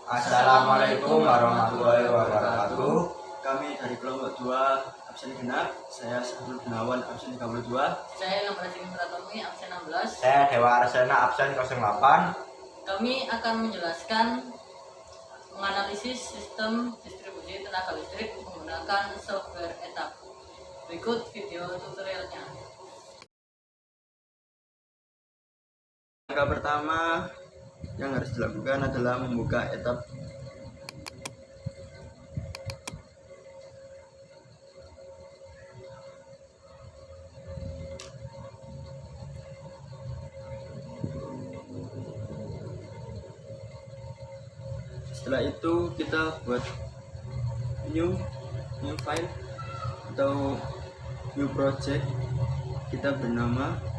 Assalamualaikum warahmatullahi wabarakatuh. Kami dari kelompok 2 absen genap. Saya Sahrul Gunawan absen 32. Saya Lamrasing Pratomi absen 16. Saya Dewa Arsena absen 08. Kami akan menjelaskan menganalisis sistem distribusi tenaga listrik menggunakan software etap. Berikut video tutorialnya. Langkah pertama yang harus dilakukan adalah membuka etap. Setelah itu kita buat new file atau new project. Kita bernama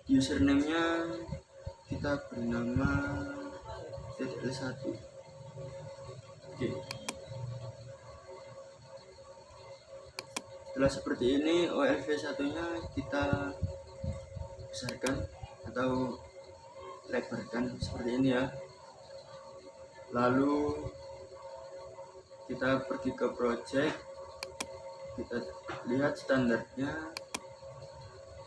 username-nya kita bernama ZL1. Oke. Setelah seperti ini, OLV1-nya kita besarkan atau lebarkan seperti ini ya. Lalu kita pergi ke project, kita lihat standarnya,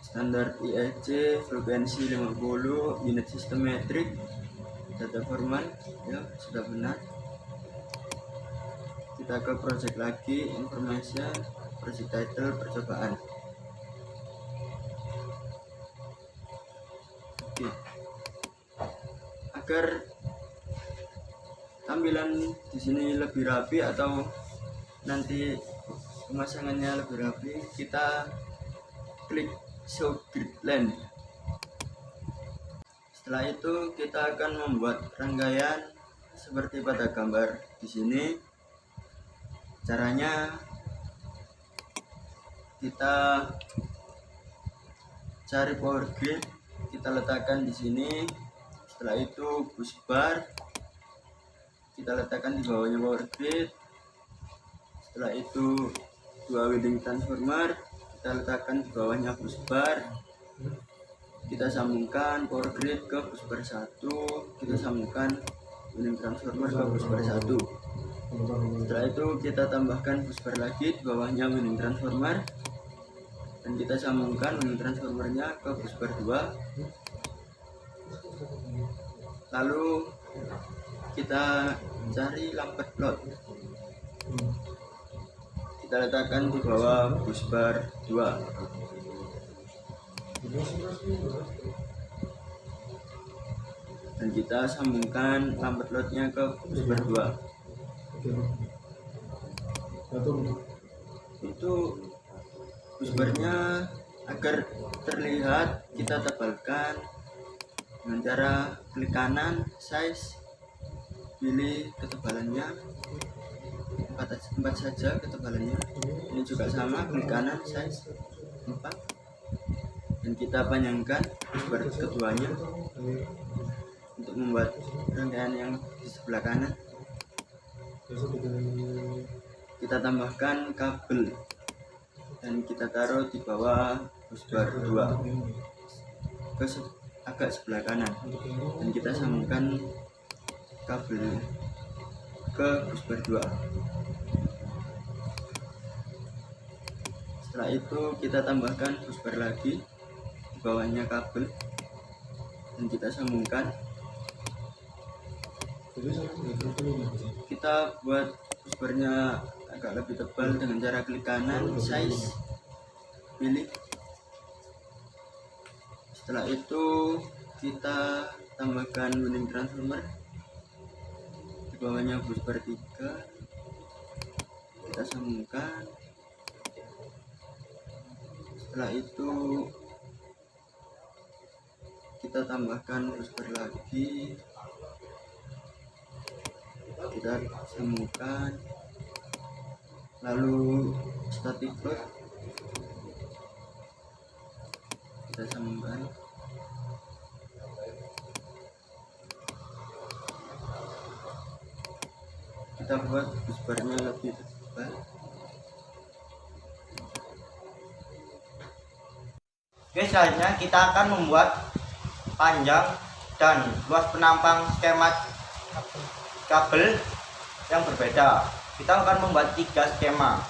standar IEC, frekuensi 50, unit sistem metrik, data format ya sudah benar. Kita ke project lagi, information, project title, percobaan. Oke. Agar tampilan di sini lebih rapi atau nanti pemasangannya lebih rapi, kita klik show grid line. Setelah itu kita akan membuat rangkaian seperti pada gambar di sini. Caranya kita cari power grid, kita letakkan di sini. Setelah itu bus bar kita letakkan di bawahnya power grid. Setelah itu 2 winding transformer kita letakkan di bawahnya bus bar. Kita sambungkan power grid ke bus bar 1. Kita sambungkan winding transformer ke bus bar 1. Setelah itu kita tambahkan bus bar lagi di bawahnya winding transformer, dan kita sambungkan winding transformernya ke bus bar 2. Lalu kita cari lampu plot, kita letakkan di bawah bus bar 2. Dan kita sambungkan lampu plotnya ke bus bar 2. Itu bus barnya agar terlihat kita tebalkan dengan cara klik kanan, size, pilih ketebalannya 4 saja ketebalannya. Ini juga sama, klik kanan, size 4, dan kita panjangkan bus bar keduanya untuk membuat rangkaian yang di sebelah kanan. Kita tambahkan kabel dan kita taruh di bawah bus bar 2 ke agak sebelah kanan, dan kita sambungkan kabel ke bus bar 2. Setelah itu kita tambahkan bus bar lagi di bawahnya kabel, dan kita sambungkan. Kita buat bus barnya agak lebih tebal dengan cara klik kanan, size, pilih. Setelah itu kita tambahkan winding transformer di bawahnya bus bar 3. Kita sambungkan. Setelah itu kita tambahkan bus bar lagi, kita sambungkan. Lalu static plot kita sambungkan. Kita buat bus barnya lebih tebal. Oke, selanjutnya kita akan membuat panjang dan luas penampang skema kabel yang berbeda. Kita akan membuat 3 skema.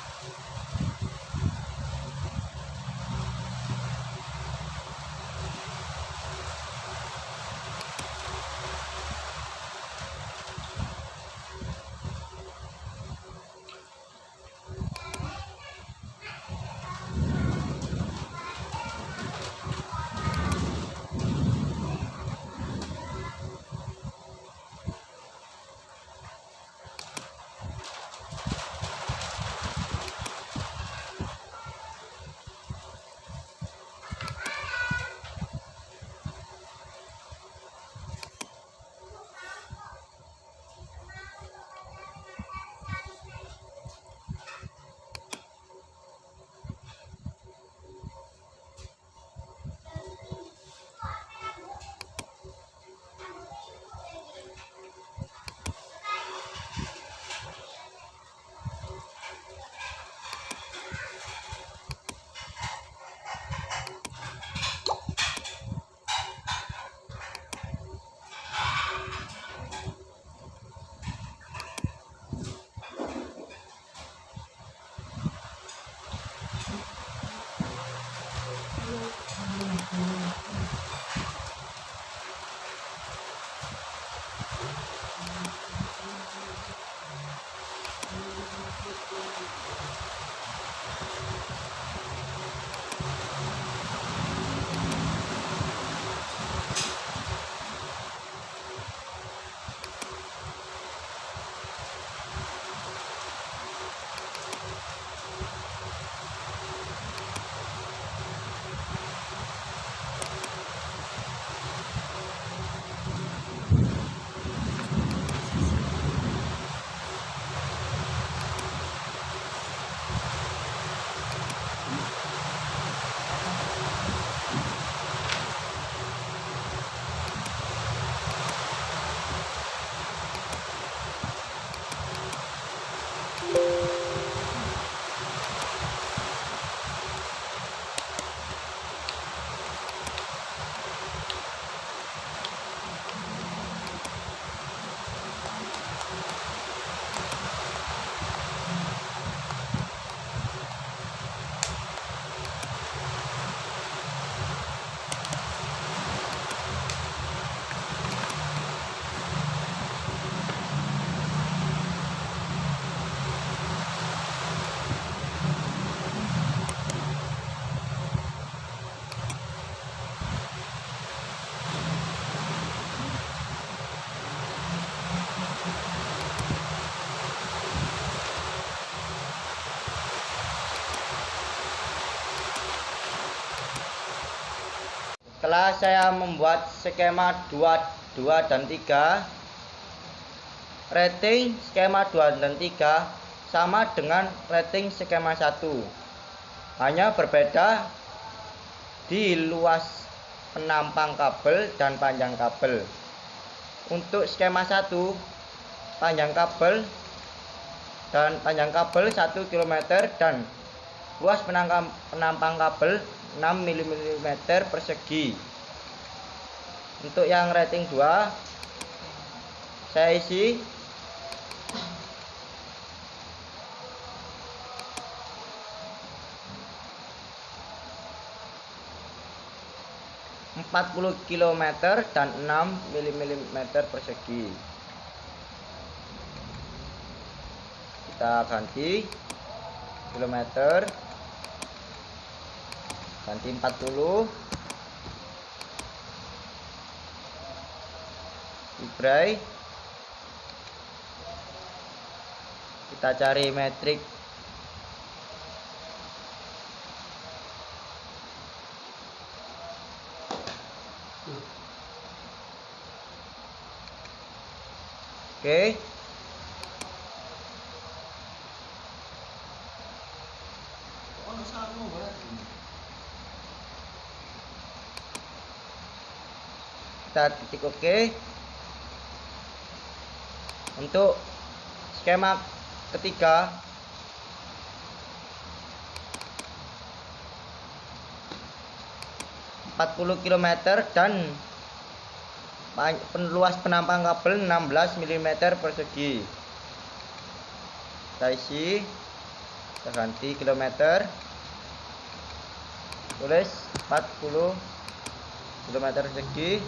Setelah saya membuat skema 2 dan 3, rating skema 2 dan 3 sama dengan rating skema 1. Hanya berbeda di luas penampang kabel dan panjang kabel. Untuk skema 1, panjang kabel 1 km dan luas penampang kabel 6 mm persegi. Untuk yang rating 2 saya isi 40 km dan 6 mm persegi. Kita ganti kilometer, ganti 40, ibrai, kita cari metrik oke. Kita titik oke. Untuk skema ketiga 40 km dan luas penampang kabel 16 mm persegi. Kita isi, kita ganti kilometer, tulis 40 km persegi.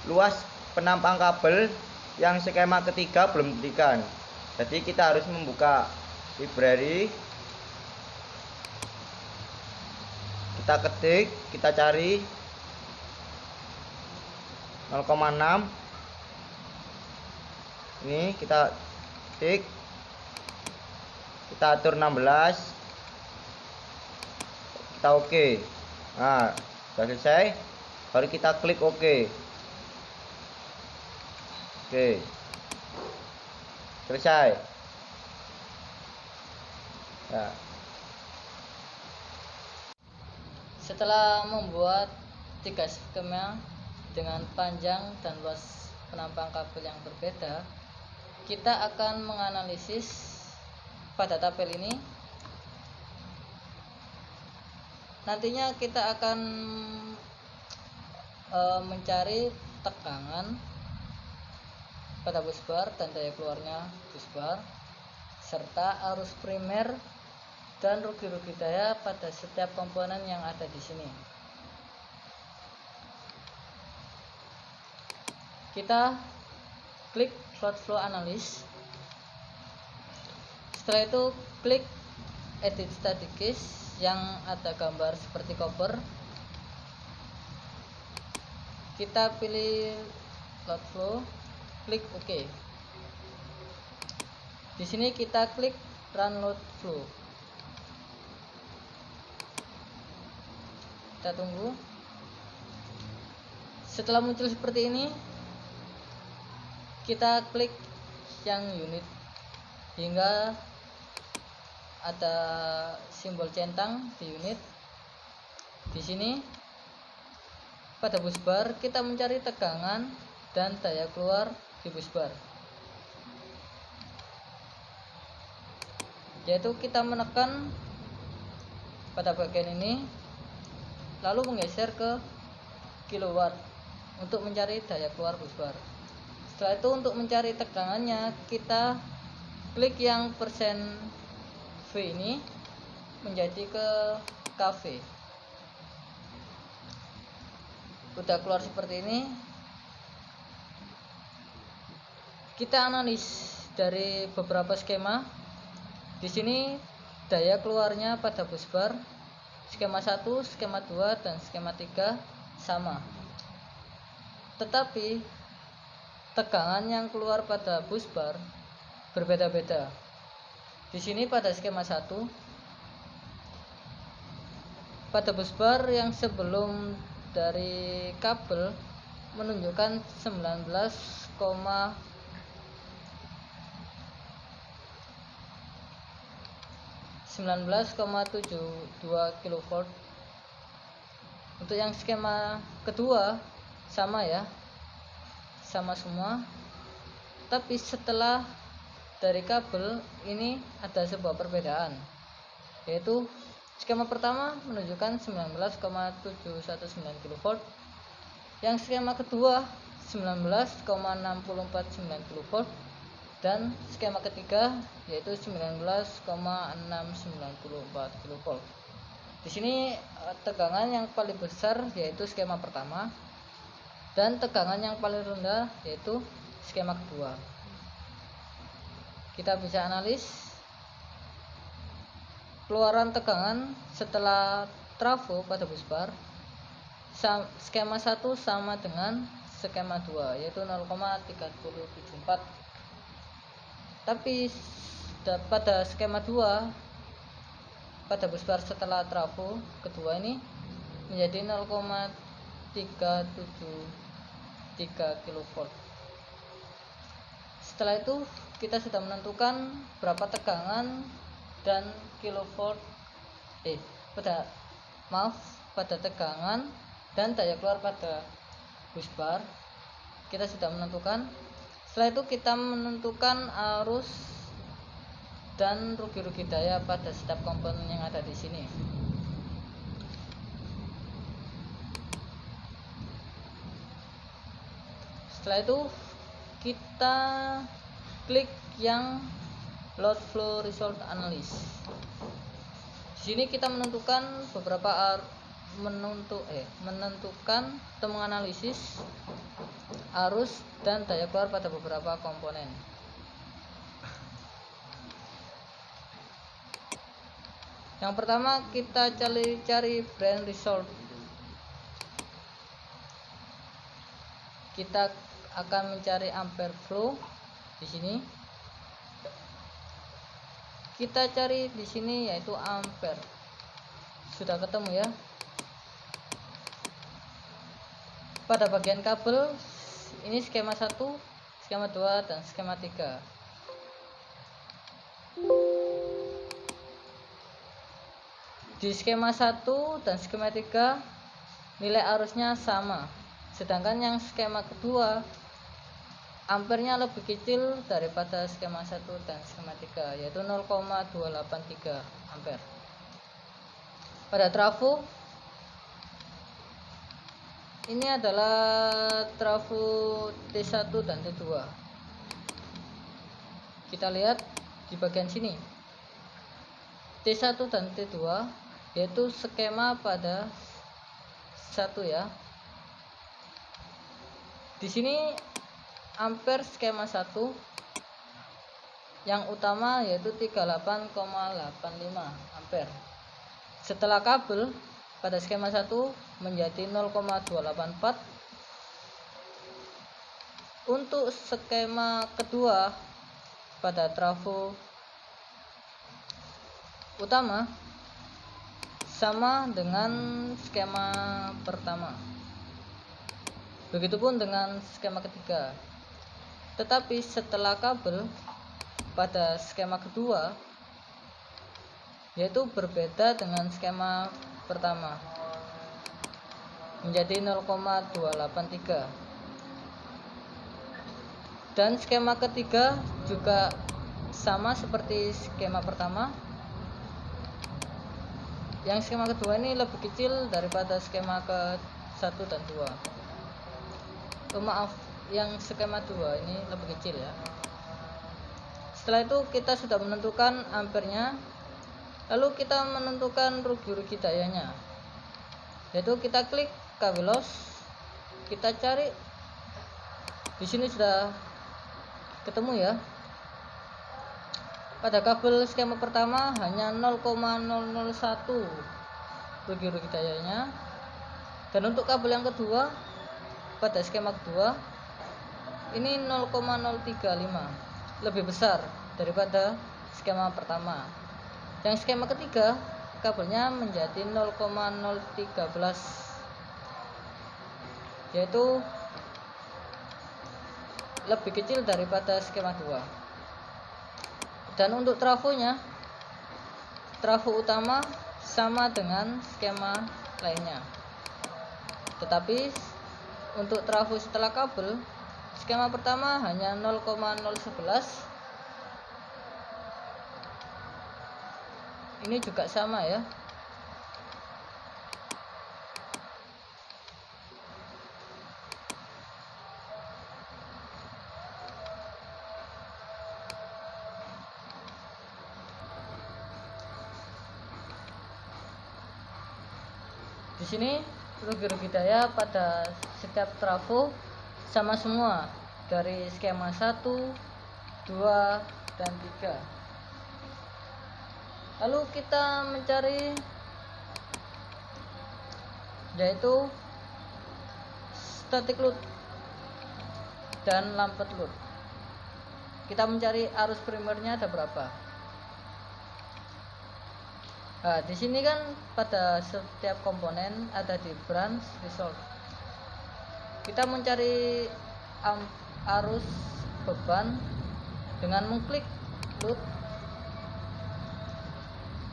Luas penampang kabel yang skema ketiga belum diberikan, jadi kita harus membuka library, kita ketik, kita cari 0,6, ini kita ketik, kita atur 16, kita oke. Nah, sudah selesai, baru kita klik oke. Oke, selesai ya. Setelah membuat 3 skema dengan panjang dan luas penampang kabel yang berbeda, kita akan menganalisis pada tabel ini. Nantinya kita akan mencari tegangan pada busbar dan daya keluarnya busbar, serta arus primer dan rugi-rugi daya pada setiap komponen yang ada di sini. Kita klik load flow analysis. Setelah itu klik edit staticus yang ada gambar seperti koper. Kita pilih load flow, klik OK. Di sini kita klik run load flow. Kita tunggu. Setelah muncul seperti ini, kita klik yang unit hingga ada simbol centang di unit. Di sini pada busbar kita mencari tegangan dan daya keluar di busbar, yaitu kita menekan pada bagian ini lalu menggeser ke kilowatt untuk mencari daya keluar busbar. Setelah itu untuk mencari tegangannya kita klik yang persen V ini menjadi ke KV. Udah keluar seperti ini, kita analis dari beberapa skema. Di sini daya keluarnya pada busbar skema 1, skema 2 dan skema 3 sama. Tetapi tegangan yang keluar pada busbar berbeda-beda. Di sini pada skema 1, pada busbar yang sebelum dari kabel menunjukkan 19,72 kV. Untuk yang skema kedua sama ya, sama semua. Tapi setelah dari kabel ini ada sebuah perbedaan, yaitu skema pertama menunjukkan 19,719 kV, yang skema kedua 19,649 kV, dan skema ketiga yaitu 19,694 kV. Di sini tegangan yang paling besar yaitu skema pertama dan tegangan yang paling rendah yaitu skema kedua. Kita bisa analis keluaran tegangan setelah trafo pada busbar. Skema 1 sama dengan skema 2 yaitu 0,374. Tapi pada skema 2 pada busbar setelah trafo kedua ini menjadi 0,373 kV. Setelah itu kita sudah menentukan berapa tegangan dan kilovolt pada tegangan dan daya keluar pada busbar. Kita sudah menentukan. Setelah itu kita menentukan arus dan rugi-rugi daya pada setiap komponen yang ada di sini. Setelah itu kita klik yang load flow result analysis. Di sini kita menentukan menentukan atau menganalisis arus dan daya keluar pada beberapa komponen. Yang pertama kita cari brand result. Kita akan mencari ampere flow di sini. Kita cari di sini yaitu ampere. Sudah ketemu ya. Pada bagian kabel ini skema 1, skema 2 dan skema 3. Di skema 1 dan skema 3 nilai arusnya sama. Sedangkan yang skema kedua ampernya lebih kecil daripada skema 1 dan skema 3, yaitu 0,283 ampere. Pada trafo ini adalah trafo T1 dan T2. Kita lihat di bagian sini. T1 dan T2 yaitu skema pada 1 ya. Di sini ampere skema 1 yang utama yaitu 38,85 ampere. Setelah kabel pada skema 1 menjadi 0,284. Untuk skema kedua pada trafo utama sama dengan skema pertama. Begitupun dengan skema ketiga. Tetapi setelah kabel pada skema kedua yaitu berbeda dengan skema pertama, menjadi 0,283. Dan skema ketiga juga sama seperti skema pertama. Yang skema kedua ini lebih kecil daripada skema ke-1 dan 2. Maaf, yang skema 2 ini lebih kecil ya. Setelah itu kita sudah menentukan ampernya. Lalu kita menentukan rugi-rugi dayanya. Yaitu kita klik KW loss. Kita cari. Di sini sudah ketemu ya. Pada kabel skema pertama hanya 0,001 rugi-rugi dayanya. Dan untuk kabel yang kedua pada skema kedua ini 0,035, lebih besar daripada skema pertama. Yang skema ketiga kabelnya menjadi 0,013, yaitu lebih kecil daripada skema 2. Dan untuk trafonya, trafo utama sama dengan skema lainnya. Tetapi untuk trafo setelah kabel, skema pertama hanya 0,011. Ini juga sama ya. Di sini rugi-rugi daya pada setiap trafo sama semua dari skema 1, 2, dan 3. Lalu kita mencari yaitu static load dan lampet load. Kita mencari arus primernya ada berapa. Nah, di sini kan pada setiap komponen ada di branch result. Kita mencari arus beban dengan mengklik load.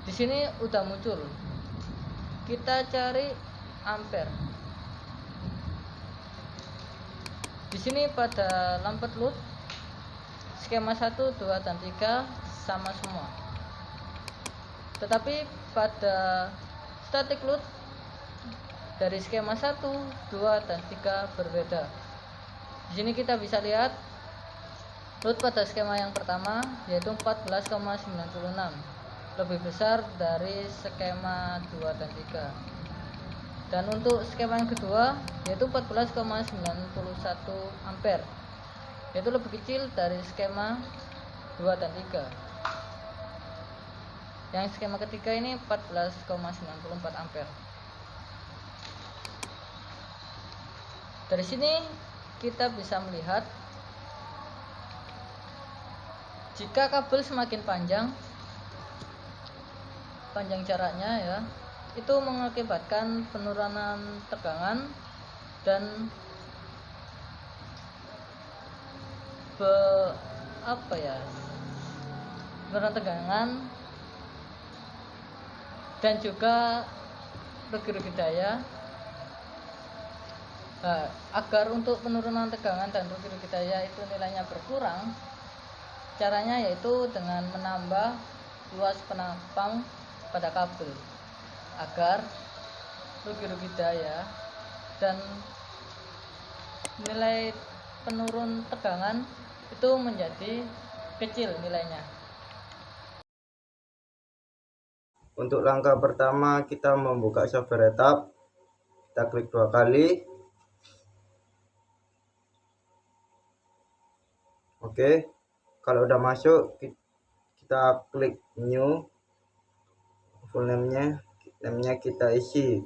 Di sini udah muncul. Kita cari ampere. Di sini pada lampet load skema 1, 2, dan 3 sama semua. Tetapi pada static load dari skema 1, 2, dan 3 berbeda. Di sini kita bisa lihat load pada skema yang pertama yaitu 14,96, lebih besar dari skema 2 dan 3. Dan untuk skema yang kedua yaitu 14,91 ampere, yaitu lebih kecil dari skema 2 dan 3. Yang skema ketiga ini 14,94 ampere. Dari sini kita bisa melihat jika kabel semakin panjang jaraknya ya, itu mengakibatkan penurunan tegangan dan penurunan tegangan dan juga rugi-rugi daya. Nah, agar untuk penurunan tegangan dan rugi-rugi daya itu nilainya berkurang, caranya yaitu dengan menambah luas penampang pada kabel agar rugi-rugi daya dan nilai penurun tegangan itu menjadi kecil nilainya. Untuk langkah pertama kita membuka software etap, kita klik 2 kali. Oke, kalau udah masuk kita klik new, full namenya kita isi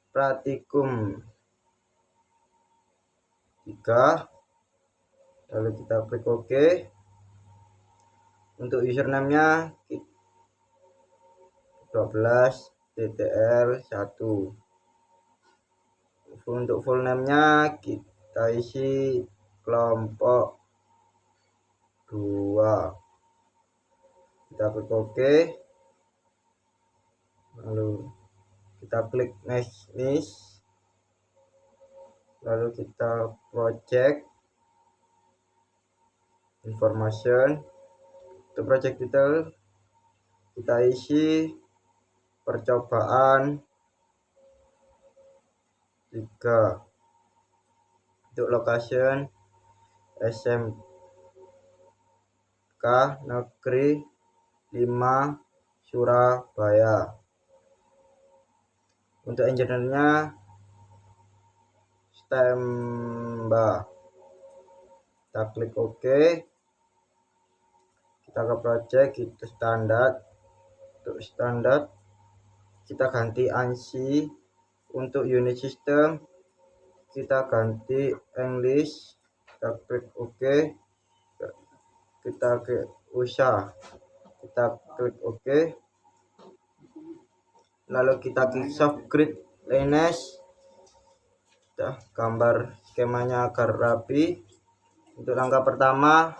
Pratikum 3, lalu kita klik OK. Untuk username-nya 12 TTL1. Untuk full name-nya kita isi kelompok 2. Kita klik OK, lalu kita klik next, lalu kita project information. Untuk project detail kita isi percobaan 3. Untuk location SMK Negeri 5 Surabaya. Untuk engineer-nya Stemba. Kita klik OK, kita ke project, kita standar. Untuk standar kita ganti ANSI. Untuk unit system kita ganti English, kita klik OK, kita klik usah, kita klik OK, lalu kita klik soft grid lineage, gambar skemanya agar rapi. Untuk langkah pertama,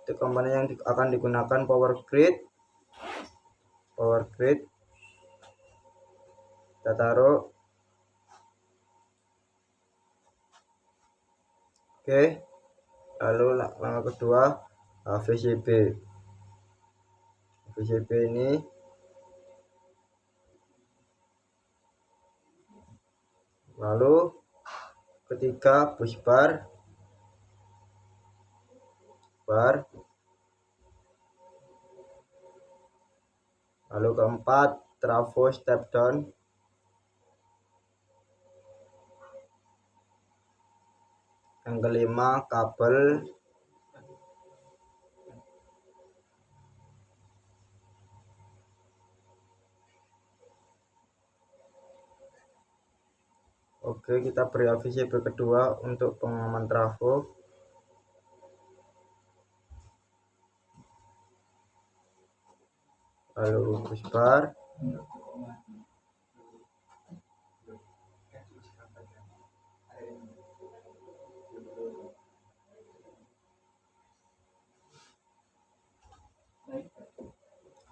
untuk komponen yang akan digunakan power grid kita taruh. Oke, lalu langkah kedua VCB ini, lalu ketiga busbar, lalu keempat trafo step down, yang kelima kabel, oke, kita beri VCB kedua untuk pengaman trafo. Lalu busbar,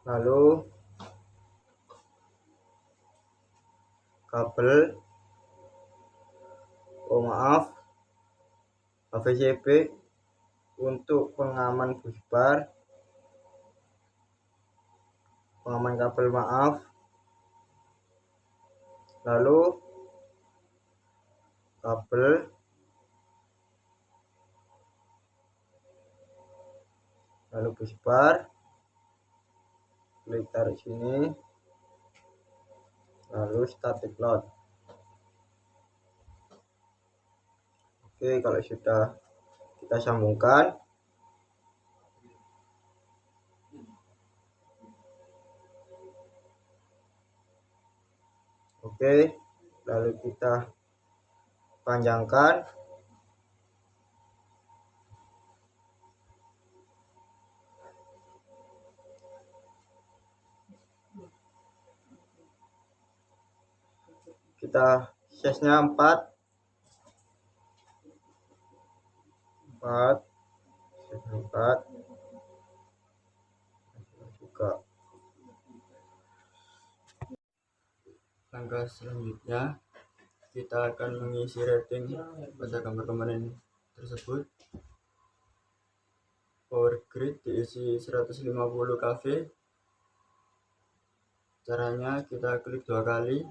lalu kabel, VCB untuk pengaman busbar, pengaman kabel maaf, lalu kabel, lalu busbar, klik tarik sini, lalu static load. Oke, kalau sudah kita sambungkan, oke, lalu kita panjangkan, kita size-nya 4 juga. Langkah selanjutnya kita akan mengisi rating pada gambar komponen tersebut. Power grid diisi 150 kV. Caranya kita klik 2 kali,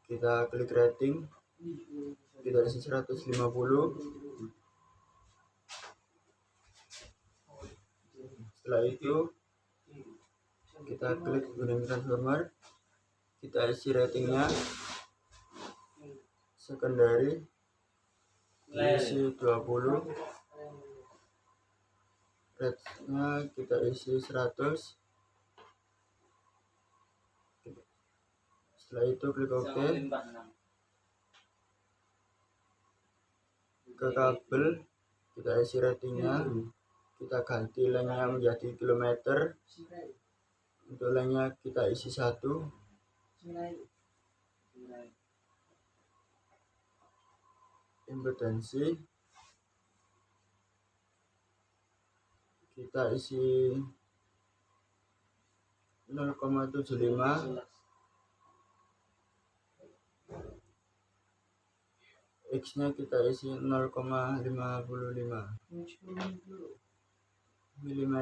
kita klik rating, kita isi 150. Setelah itu kita klik gunting transformer, kita isi ratingnya. Secondary diisi 20, rate-nya kita isi 100. Setelah itu klik OK. Ke kabel kita isi ratingnya, kita ganti lane-nya menjadi kilometer. Untuk lane-nya kita isi 1. Impedansi kita isi 0,75, X-nya kita isi 0,55 mm,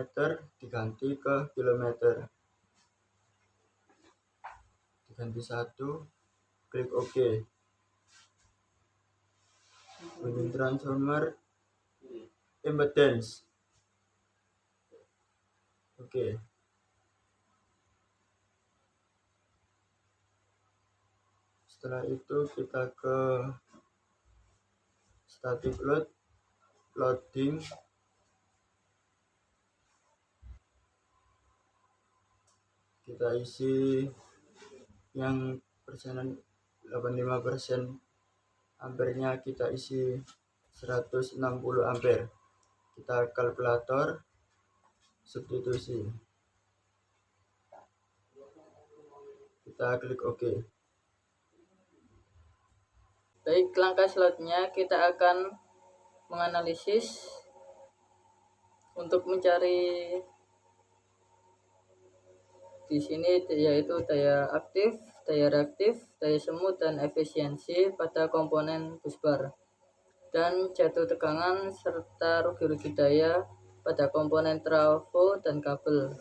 diganti ke kilometer, diganti 1, klik OK. Gunting transformer impedance, oke. Setelah itu kita ke static load, loading, kita isi yang persenan 85%, ampernya kita isi 160 ampere. Kita kalkulator, substitusi, kita klik OK. Baik, langkah selanjutnya kita akan menganalisis untuk mencari di sini yaitu daya aktif, daya reaktif, daya semu dan efisiensi pada komponen busbar, dan jatuh tegangan serta rugi-rugi daya pada komponen trafo dan kabel.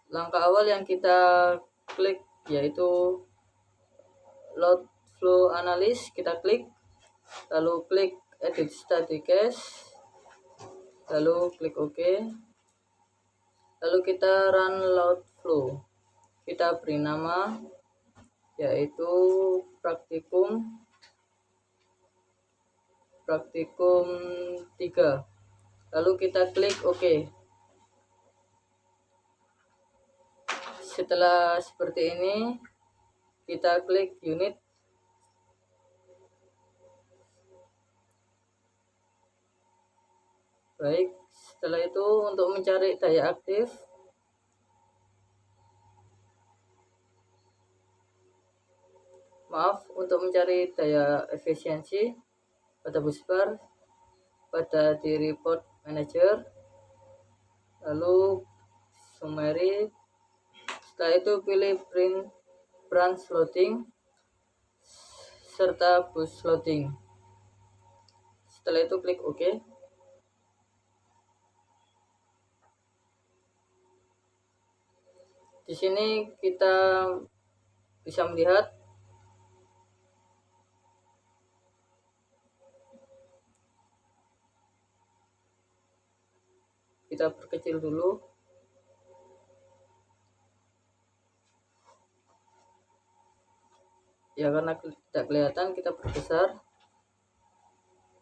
Langkah awal yang kita klik yaitu load flow analysis, kita klik, lalu klik edit static case, lalu klik OK, lalu kita run load flow, kita beri nama yaitu praktikum 3, lalu kita klik OK. Setelah seperti ini kita klik unit, baik. Setelah itu untuk mencari daya aktif, untuk mencari daya efisiensi pada busbar, pada di report manager, lalu summary. Setelah itu pilih branch loading serta bus loading. Setelah itu klik OK. Di sini kita bisa melihat kita perkecil dulu. Ya, karena tidak kelihatan kita perbesar.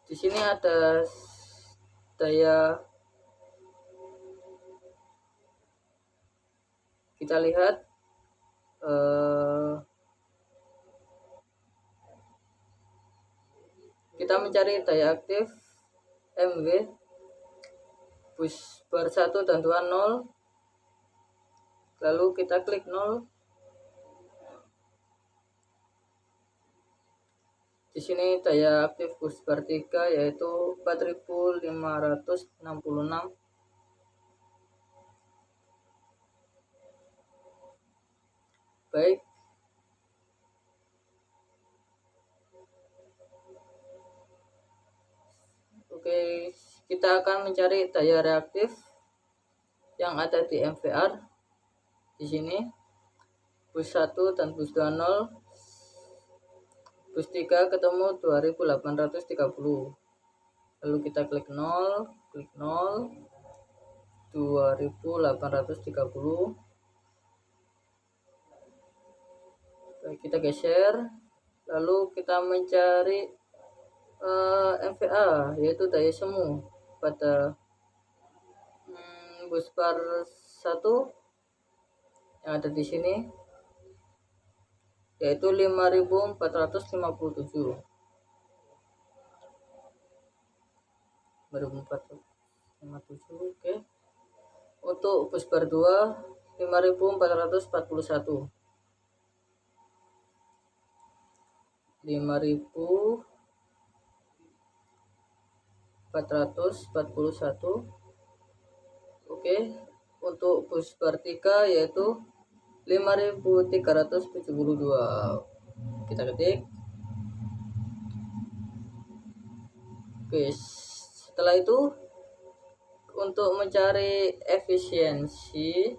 Di sini ada daya, kita lihat kita mencari daya aktif MW bus bar 1 dan 2 0, lalu kita klik 0. Di sini daya aktif bus bar 3 yaitu 4566. Baik. Oke, kita akan mencari daya reaktif yang ada di MVR. Di sini bus 1 dan bus 20, bus 3 ketemu 2830. Lalu kita klik 0, 2830. Baik, kita geser, lalu kita mencari MVA yaitu daya semu pada bus bar 1 yang ada di sini yaitu 5457. 5457. Oke. Untuk bus bar 2 5441. 5441. Oke. Untuk bus bar 3 yaitu 5372. Kita ketik. Oke, setelah itu untuk mencari efisiensi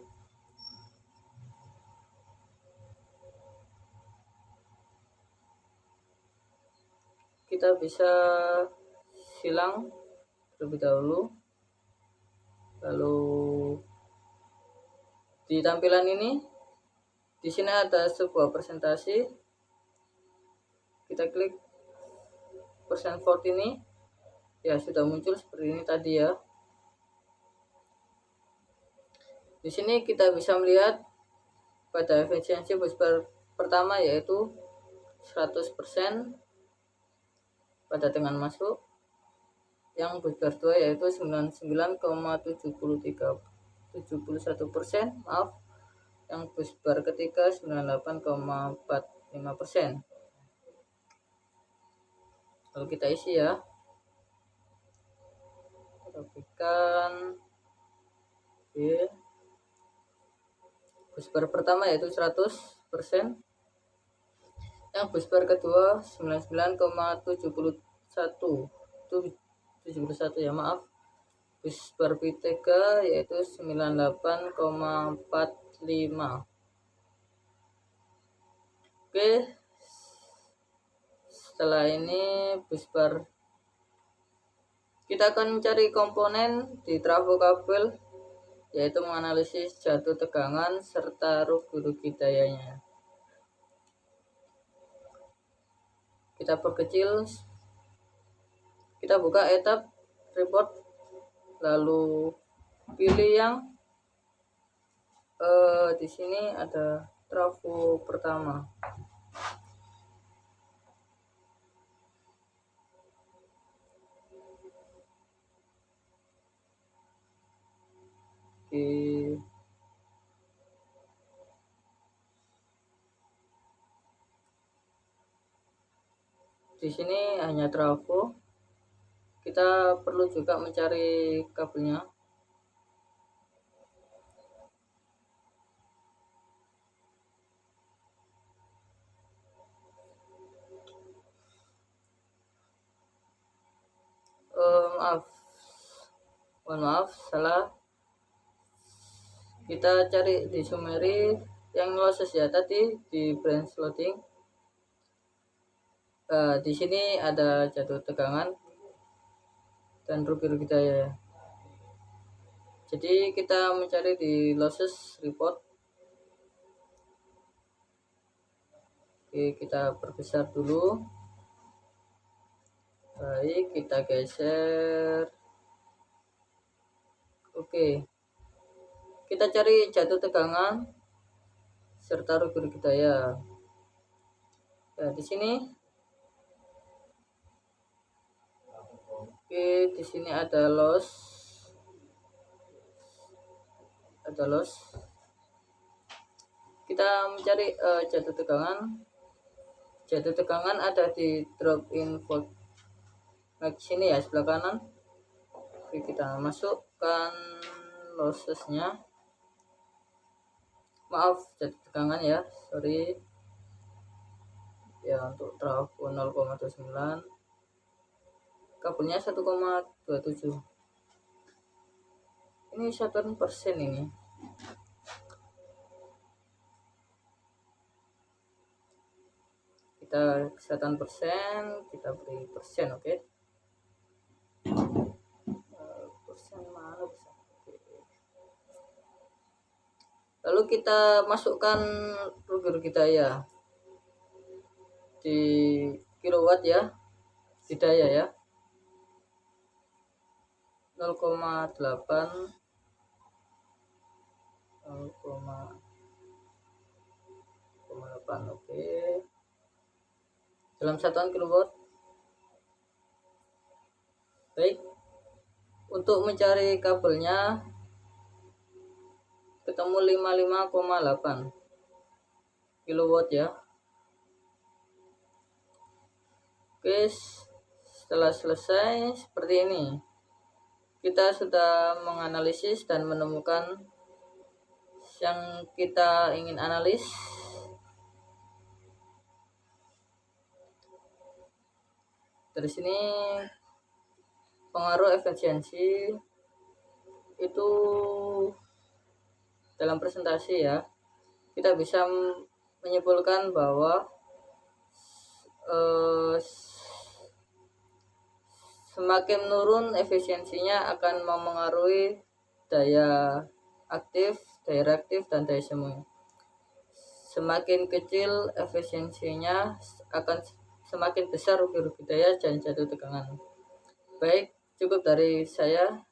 kita bisa silang terlebih dahulu. Lalu di tampilan ini, di sini ada sebuah presentasi. Kita klik persen Ford ini, ya sudah muncul seperti ini tadi ya. Di sini kita bisa melihat pada efisiensi bus bar pertama yaitu 100% pada dengan masuk. Yang bus bar 2 yaitu 99,71%. Maaf. Yang bus bar ketiga 98,45%. Lalu kita isi ya. Rapikan. Oke. Bus bar pertama yaitu 100%. Yang bus bar kedua 99,71. Itu 71 ya, maaf. Bus bar B3 yaitu 98,45. Oke. Setelah ini bus bar, kita akan mencari komponen di trafo kabel yaitu menganalisis jatuh tegangan serta rugi dayanya. Kita perkecil, kita buka etap report, lalu pilih yang di sini ada trafo pertama. Oke. Di sini hanya trafo. Kita perlu juga mencari kabelnya. mohon maaf salah. Kita cari di summary yang losses ya tadi di branch loading. Di sini ada jatuh tegangan dan rugi daya. Jadi kita mencari di losses report. Oke, kita perbesar dulu. Baik, kita geser. Oke, kita cari jatuh tegangan serta rugi daya. Ya, di sini. Oke, di sini ada loss. Kita mencari jatuh tegangan ada di drop in volt max sini ya, sebelah kanan. Oke, kita masukkan lossesnya. Maaf, jatuh tegangan ya, sorry ya. Untuk trafo 0,29, kabelnya 1,27. Ini 1% ini. Kita 1%, kita beri persen, oke. Persen mana bisa? Lalu kita masukkan rugi daya di kilowatt ya, di daya ya, 0,8 oke, dalam satuan kilowatt. Baik, untuk mencari kabelnya ketemu 55,8 kilowatt ya. Oke, setelah selesai seperti ini, kita sudah menganalisis dan menemukan yang kita ingin analis. Dari sini pengaruh efisiensi itu dalam presentasi ya, kita bisa menyimpulkan bahwa semakin menurun efisiensinya akan memengaruhi daya aktif, daya reaktif, dan daya semu. Semakin kecil efisiensinya akan semakin besar rugi daya dan jatuh tegangan. Baik, cukup dari saya.